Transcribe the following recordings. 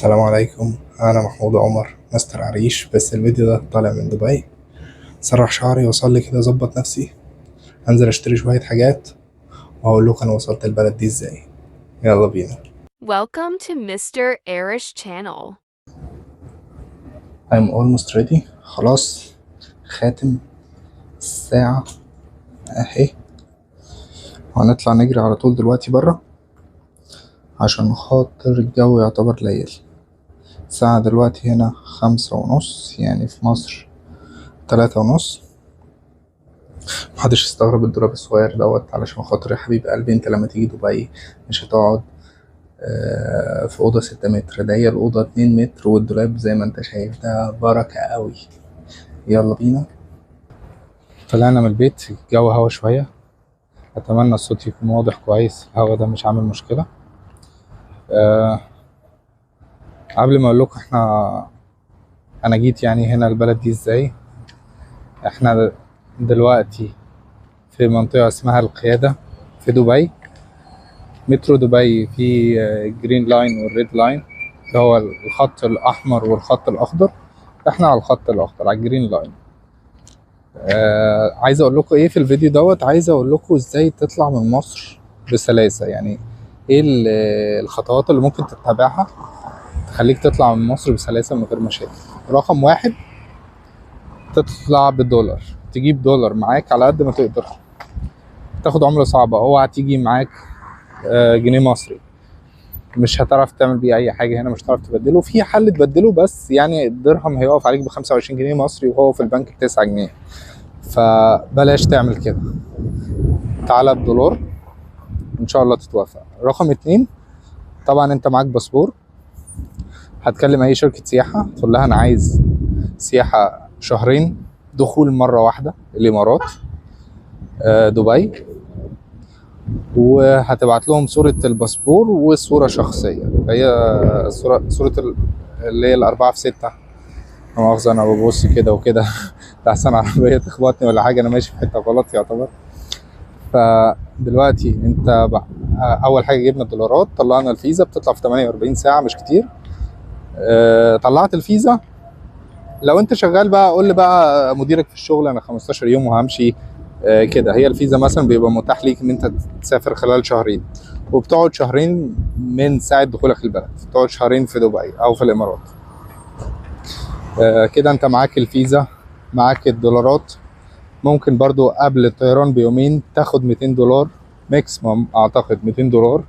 السلام عليكم. أنا محمود عمر مستر عريش، بس الفيديو ده طالع من دبي. سرح شعري وصل لي كده أظبط نفسي، أنزل أشتري شوية حاجات وهقول لكم أنا وصلت البلد دي إزاي. يلا بينا. Welcome to Mr. Arish channel. I'm almost ready. خلاص خاتم الساعة أهي، وهنطلع نجري على طول دلوقتي برا عشان خاطر الجو يعتبر ليل. الساعة دلوقتي هنا 5:30، يعني في مصر 3:30. محدش يستغرب الدولاب الصغير دوت، علشان خاطر يا حبيب قلبي انت لما تيجي دبي مش هتقعد في أوضة 6 متر، ده هي الأوضة 2 متر، والدولاب زي ما انت شايف ده بركة قوي. يلا بينا. طلعنا من البيت، الجو هوا شوية، أتمنى الصوت يكون واضح كويس، الهوا ده مش عامل مشكلة. قبل ما أقول لكم أنا جيت يعني هنا البلد دي إزاي. احنا دلوقتي في منطقة اسمها القيادة في دبي. مترو دبي في جرين لاين والريد لاين، اللي هو الخط الأحمر والخط الأخضر. احنا على الخط الأخضر، على الجرين لاين. عايز أقول لكم إيه في الفيديو دوت، عايز أقول لكم إزاي تطلع من مصر بسلاسة. يعني إيه الخطوات اللي ممكن تتبعها تخليك تطلع من مصر بسلاسة من غير مشاكل. رقم واحد، تطلع بالدولار، تجيب دولار معاك على قد ما تقدر. تاخد عملة صعبة، اوعى تيجي معاك جنيه مصري، مش هتعرف تعمل بيه اي حاجه هنا، مش هتعرف تبدله. في حل تبدله، بس يعني الدرهم هيقف عليك ب 25 جنيه مصري وهو في البنك ب 9 جنيه، فبلاش تعمل كده. تعالى بدولار ان شاء الله تتوافق. رقم اتنين، طبعا انت معاك باسبور، هتكلم اي شركه سياحه تقول لها انا عايز سياحه شهرين، دخول مره واحده الامارات دبي، وهتبعت لهم صورة الباسبور وصورة شخصية، هي صورة اللي هي ال4 في 6. لا مؤاخذة أنا ببص كده وكده لأحسن عربية تخبطني ولا حاجة، أنا ماشي في حتة غلط يعتبر. فدلوقتي أنت أول حاجة جبنا الدولارات، طلعنا الفيزا، بتطلع في 48 ساعة مش كتير. طلعت الفيزا. لو أنت شغال بقى قول لي بقى مديرك في الشغل أنا 15 يوم وهمشي كده. هي الفيزا مثلا بيبقى متاح ليك ان انت تسافر خلال شهرين، وبتقعد شهرين من ساعة دخولك البلد، بتقعد شهرين في دبي او في الامارات. كده انت معاك الفيزا، معاك الدولارات. ممكن برضو قبل الطيران بيومين تاخد 200 دولار ماكسيموم، اعتقد 200 دولار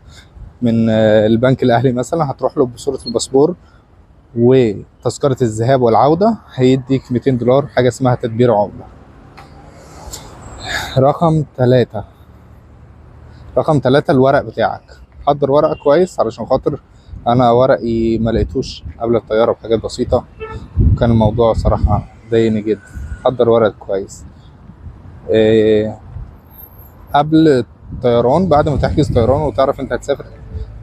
من البنك الاهلي مثلا، هتروح له بصورة الباسبور وتذكرة الذهاب والعودة، هيديك 200 دولار حاجة اسمها تدبير عملة. رقم ثلاثة الورق بتاعك. حضر ورقك كويس، علشان خاطر انا ورقي ما لقيتوش قبل الطيارة بحاجات بسيطة، وكان الموضوع صراحة ضايقني جدا. حضر ورقك كويس. قبل الطيران، بعد ما تحجز طيران وتعرف انت هتسافر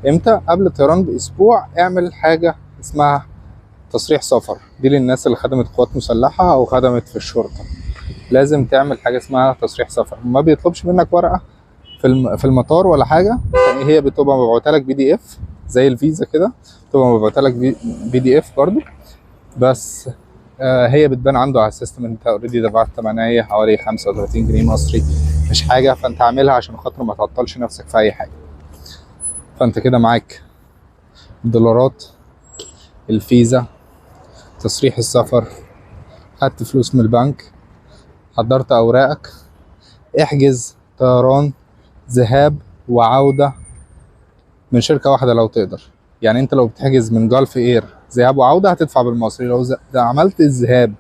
امتى، قبل الطيران باسبوع اعمل حاجة اسمها تصريح سفر. دي للناس اللي خدمت قوات مسلحة او خدمت في الشرطة، لازم تعمل حاجة اسمها تصريح سفر. ما بيطلبش منك ورقة في المطار ولا حاجه، هي بتبقى مبعوثه لك PDF زي الفيزا كده، بتبقى مبعوثه لك PDF برضو، بس هي بتبان عنده على السيستم انت اوريدي دفعت ثمنها، هي حوالي 35 جنيه مصري، مش حاجه. فانت عاملها عشان خاطر ما تعطلش نفسك في اي حاجه. فانت كده معاك الدولارات، الفيزا، تصريح السفر، خدت فلوس من البنك، حضرت اوراقك. احجز طيران ذهاب وعوده من شركة واحدة لو تقدر. يعني انت لو بتحجز من جولف اير ذهاب وعودة هتدفع بالمصري، لو عملت الذهاب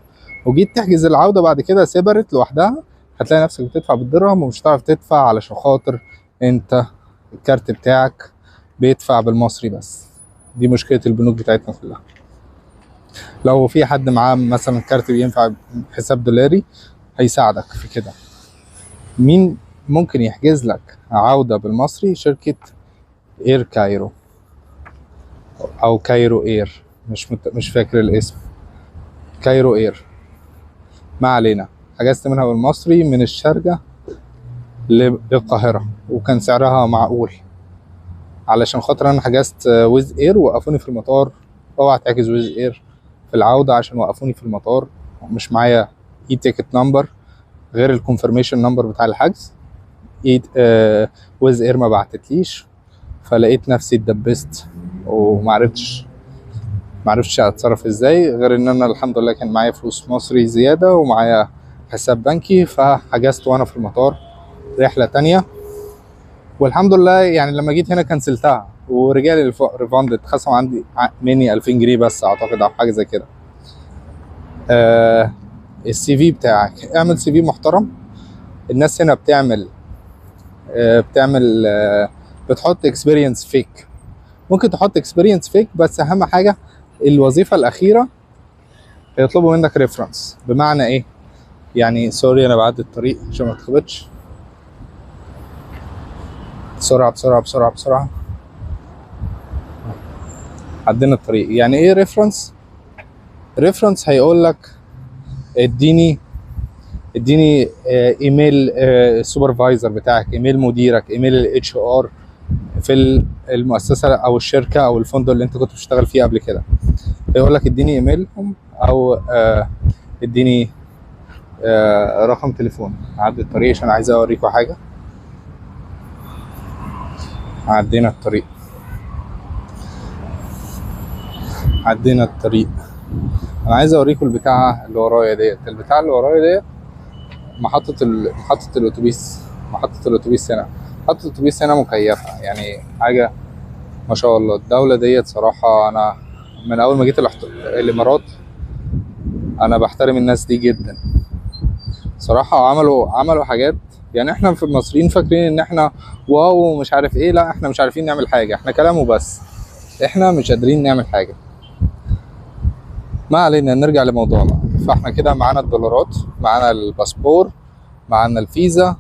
وجيت تحجز العودة بعد كده سيبرت لوحدها، هتلاقي نفسك بتدفع بالدرهم ومش هتعرف تدفع، علشان خاطر انت الكارت بتاعك بيدفع بالمصري بس. دي مشكلة البنوك بتاعتنا كلها. لو في حد معاه مثلا كارت بينفع حساب دولاري هيساعدك في كده. مين ممكن يحجز لك عودة بالمصري؟ شركة اير كايرو او كايرو اير، مش فاكر الاسم. كايرو اير، ما علينا. حجزت منها بالمصري من الشارقة للقاهرة، وكان سعرها معقول، علشان خاطر انا حجزت ويز اير، وقفوني في المطار اوعى تحجز ويز اير في العودة عشان وقفوني في المطار مش معايا اي تيكت نمبر غير الكونفirmation نمبر بتاع الحجز. ويز اير ما بعتتليش، فلقيت نفسي اتدبست ومعرفتش اتصرف ازاي، غير ان انا الحمد لله كان معايا فلوس مصري زيادة ومعايا حساب بنكي، فحجزت وانا في المطار رحلة تانية. والحمد لله يعني لما جيت هنا كنسلتها ورجع لي الريفاند، اتخصم عندي مني 2000 جنيه بس اعتقد او حاجة زي كده. السي في بتاعك اعمل سي في محترم. الناس هنا بتحط اكسبيرينس فيك، ممكن تحط اكسبيرينس فيك، بس اهم حاجه الوظيفه الاخيره هيطلبوا منك ريفرنس. بمعنى ايه؟ يعني سوري انا بعدي الطريق عشان ما تخبطش. بسرعه بسرعه بسرعه بسرعه، عدينا الطريق. يعني ايه ريفرنس؟ ريفرنس هيقول لك اديني ايميل السوبرفايزر بتاعك، ايميل مديرك، ايميل الاتش ار في المؤسسه او الشركه او الفندق اللي انت كنت بتشتغل فيه قبل كده. يقول لك اديني ايميلهم او اديني رقم تليفون. هعدي الطريق عشان عايز اوريكم حاجه. عدينا الطريق انا عايز اوريكم البتاعه اللي ورايا ديت. البتاعه اللي ورايا ديت محطه الاتوبيس. محطه الاتوبيس هنا مكيفه، يعني حاجه ما شاء الله. الدوله ديت صراحه انا من اول ما جيت الامارات انا بحترم الناس دي جدا صراحه. عملوا حاجات، يعني احنا في المصريين فاكرين ان احنا واو ومش عارف ايه. لا، احنا مش عارفين نعمل حاجه، احنا كلام وبس، احنا مش قادرين نعمل حاجه. ما علينا، نرجع لموضوعنا. فاحنا كده معانا الدولارات، معانا الباسبور، معانا الفيزا،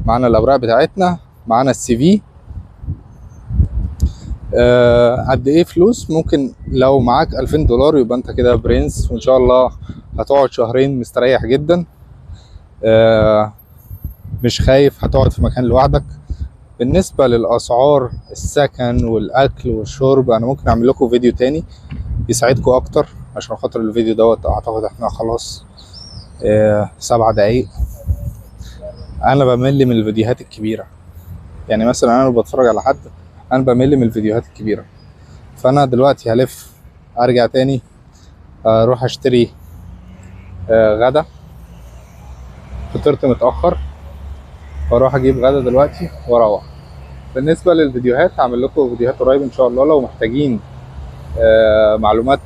معانا الاوراق بتاعتنا، معانا السي في. قد ايه فلوس؟ ممكن لو معاك 2000 دولار يبقى انت كده برنس، وان شاء الله هتقعد شهرين مستريح جدا. مش خايف، هتقعد في مكان لوحدك. بالنسبة للأسعار السكن والأكل والشرب أنا ممكن أعمل لكم فيديو تاني يساعدكم أكتر، عشان خاطر الفيديو دوت أعتقد إحنا خلاص 7 دقايق. أنا بمل من الفيديوهات الكبيرة، يعني مثلا أنا بتفرج على حد أنا بمل من الفيديوهات الكبيرة. فأنا دلوقتي هلف أرجع تاني أروح أشتري غدا. فطرت متأخر واروح اجيب غدا دلوقتي واروح. بالنسبه للفيديوهات هعمل لكم فيديوهات قريب ان شاء الله. لو محتاجين معلومات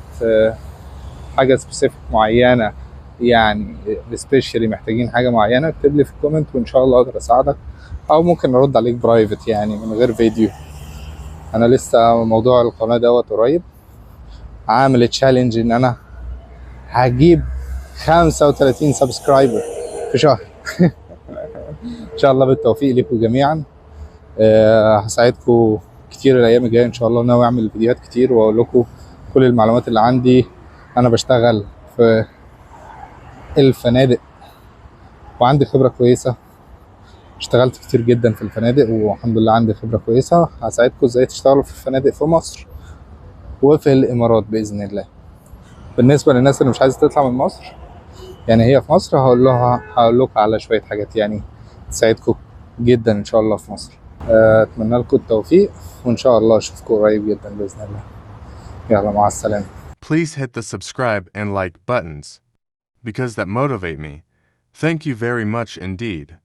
حاجه سبيسيفيك معينه، يعني سبيشالي محتاجين حاجه معينه، اكتب لي في الكومنت وان شاء الله اقدر اساعدك، او ممكن ارد عليك برايفت يعني من غير فيديو. انا لسه موضوع القناه دوت قريب، عامل تشالنج ان انا هجيب 35 سبسكرايبر في شهر. ان شاء الله بالتوفيق لكم جميعا. هساعدكم كتير الايام الجايه ان شاء الله. ناوي اعمل فيديوهات كتير واقول لكم كل المعلومات اللي عندي. انا بشتغل في الفنادق وعندي خبره كويسه، اشتغلت كتير جدا في الفنادق والحمد لله عندي خبره كويسه. هساعدكم ازاي تشتغلوا في الفنادق في مصر وفي الامارات باذن الله. بالنسبه للناس اللي مش عايزه تطلع من مصر، يعني هي في مصر، هقول لكم على شويه حاجات يعني تساعدكم جدا ان شاء الله في مصر. اتمنى لكم التوفيق وان شاء الله اشوفكم قريب جدا باذن الله. يلا مع السلامه. Please hit the subscribe and like buttons because that motivate me. Thank you very much indeed.